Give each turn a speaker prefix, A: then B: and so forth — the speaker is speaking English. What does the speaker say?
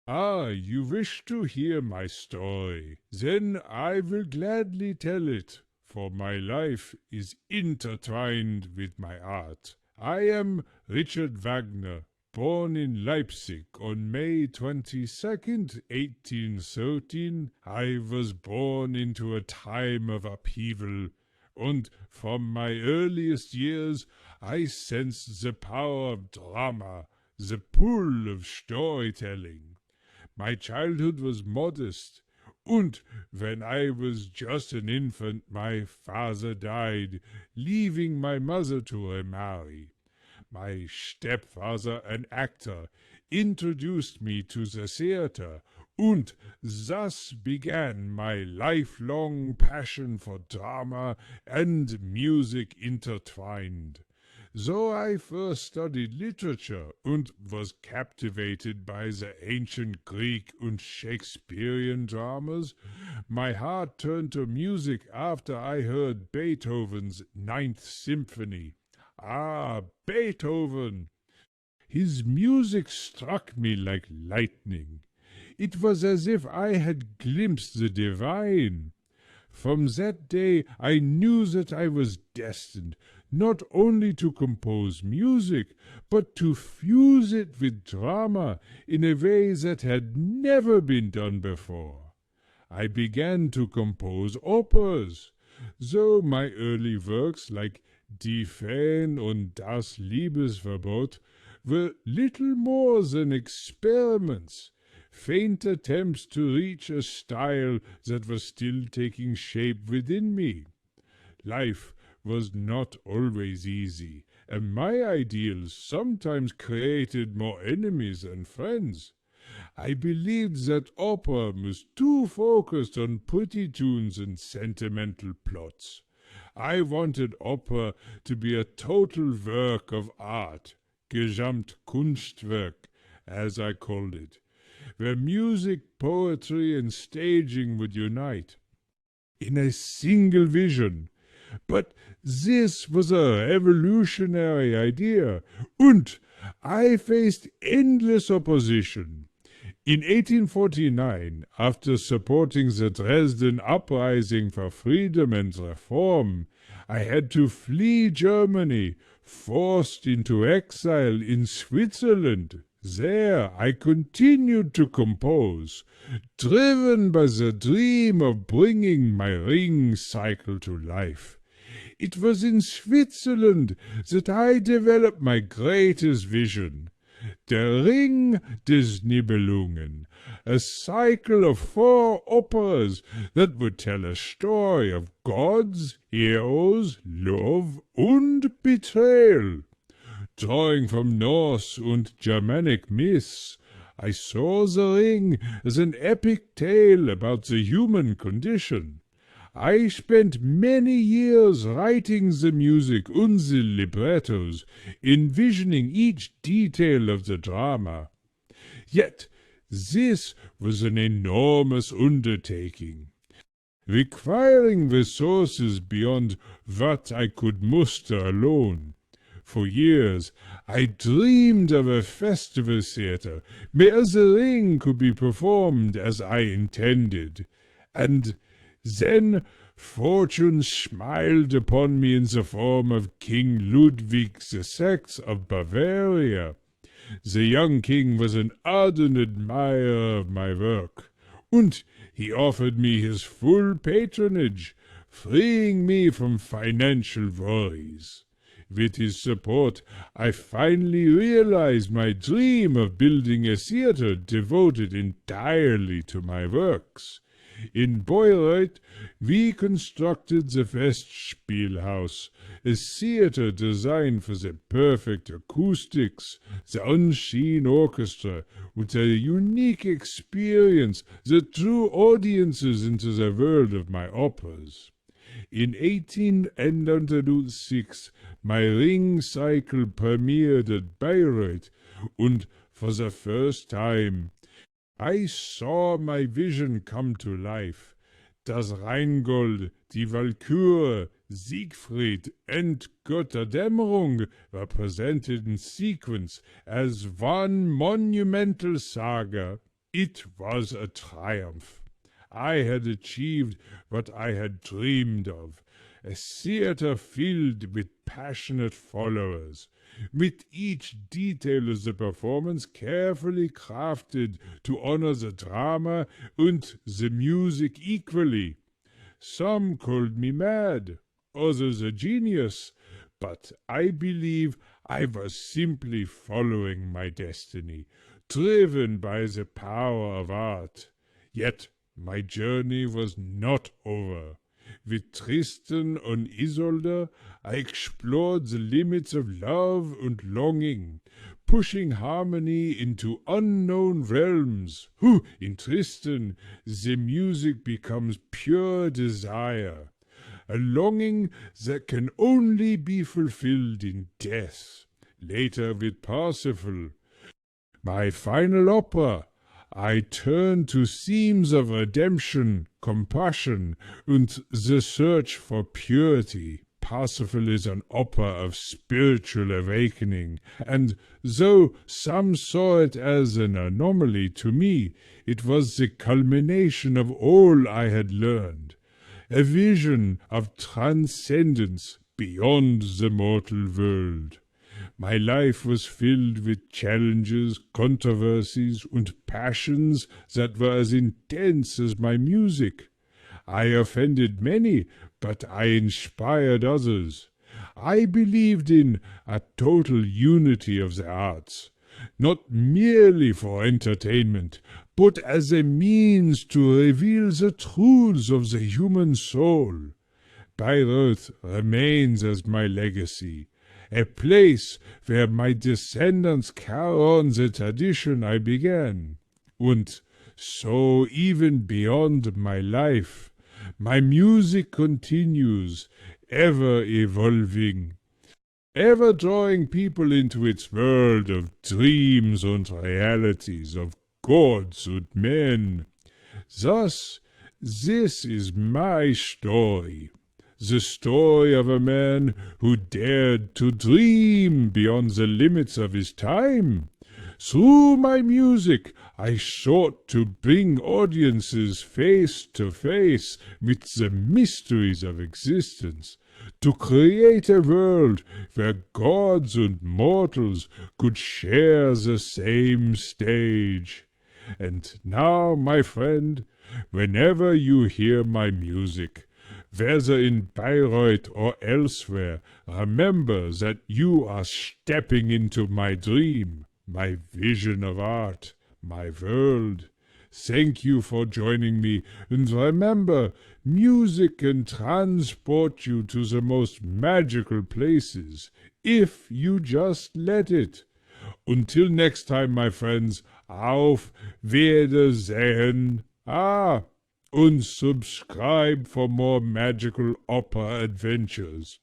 A: Ah, you wish to hear my story. Then I will gladly tell it, for my life is intertwined with my art. I am Richard Wagner, born in Leipzig on May 22nd, 1813. I was born into a time of upheaval, and from my earliest years I sensed the power of drama, the pull of storytelling. My childhood was modest, and when I was just an infant my father died, leaving my mother to remarry. My stepfather, an actor, introduced me to the theatre, and thus began my lifelong passion for drama and music intertwined. Though I first studied literature and was captivated by the ancient Greek and Shakespearean dramas, my heart turned to music after I heard Beethoven's Ninth Symphony. Ah, Beethoven! His music struck me like lightning. It was as if I had glimpsed the divine. From that day I knew that I was destined not only to compose music, but to fuse it with drama in a way that had never been done before. I began to compose operas, though my early works like Die Feen und das Liebesverbot were little more than experiments, faint attempts to reach a style that was still taking shape within me. Life was not always easy, and my ideals sometimes created more enemies than friends. I believed that opera was too focused on pretty tunes and sentimental plots. I wanted opera to be a total work of art, Gesamtkunstwerk, as I called it, where music, poetry, and staging would unite in a single vision. But this was a revolutionary idea, and I faced endless opposition. In 1849, after supporting the Dresden uprising for freedom and reform, I had to flee Germany, forced into exile in Switzerland. There I continued to compose, driven by the dream of bringing my ring cycle to life. It was in Switzerland that I developed my greatest vision, Der Ring des Nibelungen, a cycle of 4 operas that would tell a story of gods, heroes, love, and betrayal. Drawing from Norse and Germanic myths, I saw the ring as an epic tale about the human condition. I spent many years writing the music and the librettos, envisioning each detail of the drama. Yet this was an enormous undertaking, requiring resources beyond what I could muster alone. For years I dreamed of a festival theatre where the ring could be performed as I intended, and then fortune smiled upon me in the form of King Ludwig II of Bavaria. The young king was an ardent admirer of my work, and he offered me his full patronage, freeing me from financial worries. With his support, I finally realized my dream of building a theatre devoted entirely to my works. In Bayreuth, we constructed the Festspielhaus, a theatre designed for the perfect acoustics, the unseen orchestra, with a unique experience that drew audiences into the world of my operas. In 1806, my ring cycle premiered at Bayreuth, and for the first time I saw my vision come to life. Das Rheingold, die Walküre, Siegfried, and Götterdämmerung were presented in sequence as one monumental saga. It was a triumph. I had achieved what I had dreamed of, a theatre filled with passionate followers, with each detail of the performance carefully crafted to honor the drama and the music equally. Some called me mad, others a genius, but I believe I was simply following my destiny, driven by the power of art. Yet my journey was not over. With Tristan and Isolde, I explored the limits of love and longing, pushing harmony into unknown realms. In Tristan, the music becomes pure desire, a longing that can only be fulfilled in death. Later, with Parsifal, my final opera, I turn to themes of redemption, compassion, and the search for purity. Parsifal is an opera of spiritual awakening, and though some saw it as an anomaly, to me it was the culmination of all I had learned, a vision of transcendence beyond the mortal world. My life was filled with challenges, controversies, and passions that were as intense as my music. I offended many, but I inspired others. I believed in a total unity of the arts, not merely for entertainment, but as a means to reveal the truths of the human soul. Bayreuth remains as my legacy, a place where my descendants carry on the tradition I began. And so even beyond my life, my music continues, ever evolving, ever drawing people into its world of dreams and realities, of gods and men. Thus, this is my story. The story of a man who dared to dream beyond the limits of his time. Through my music, I sought to bring audiences face to face with the mysteries of existence, to create a world where gods and mortals could share the same stage. And now, my friend, whenever you hear my music, whether in Bayreuth or elsewhere, remember that you are stepping into my dream, my vision of art, my world. Thank you for joining me, and remember, music can transport you to the most magical places, if you just let it. Until next time, my friends, auf Wiedersehen. And subscribe for more magical opera adventures.